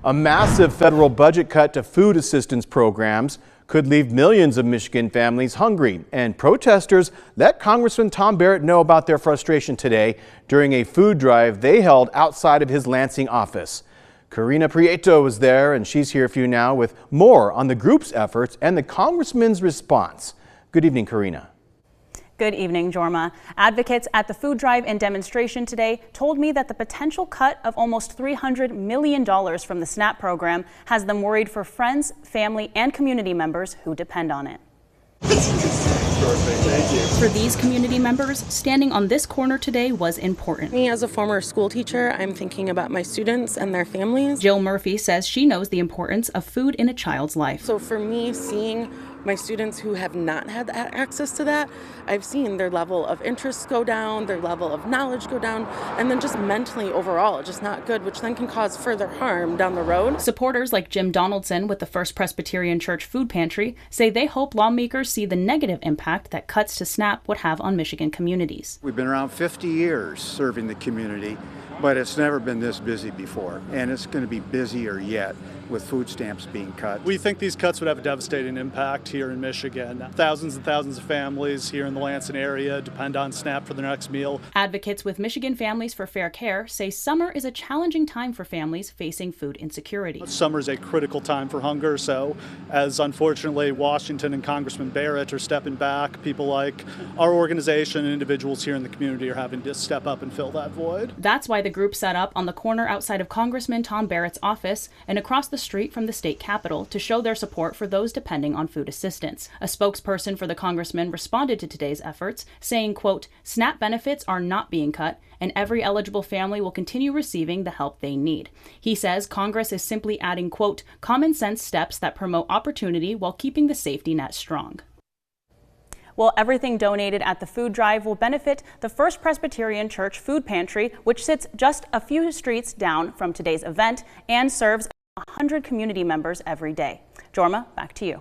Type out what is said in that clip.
A massive federal budget cut to food assistance programs could leave millions of Michigan families hungry, and protesters let Congressman Tom Barrett know about their frustration today during a food drive they held outside of his Lansing office. Karina Prieto was there, and she's here for you now with more on the group's efforts and the congressman's response. Good evening, Karina. Good evening, Jorma. Advocates at the food drive and demonstration today told me that the potential cut of almost $300 million from the SNAP program has them worried for friends, family, and community members who depend on it. For these community members, standing on this corner today was important. Me, as a former school teacher, I'm thinking about my students and their families. Jill Murphy says she knows the importance of food in a child's life. So for me, seeing my students who have not had access to that, I've seen their level of interest go down, their level of knowledge go down, and then just mentally overall, just not good, which then can cause further harm down the road. Supporters like Jim Donaldson with the First Presbyterian Church Food Pantry say they hope lawmakers see the negative impact that cuts to SNAP would have on Michigan communities. We've been around 50 years serving the community, but it's never been this busy before, and it's going to be busier yet with food stamps being cut. We think these cuts would have a devastating impact here in Michigan. Thousands and thousands of families here in the Lansing area depend on SNAP for their next meal. Advocates with Michigan Families for Fair Care say summer is a challenging time for families facing food insecurity. Summer is a critical time for hunger, so as unfortunately Washington and Congressman Barrett are stepping back, people like our organization and individuals here in the community are having to step up and fill that void. That's why the group set up on the corner outside of Congressman Tom Barrett's office and across the street from the state capitol to show their support for those depending on food assistance. A spokesperson for the congressman responded to today's efforts, saying, quote, "SNAP benefits are not being cut, and every eligible family will continue receiving the help they need." He says Congress is simply adding, quote, "common sense steps that promote opportunity while keeping the safety net strong." Well, everything donated at the food drive will benefit the First Presbyterian Church Food Pantry, which sits just a few streets down from today's event and serves 100 community members every day. Jorma, back to you.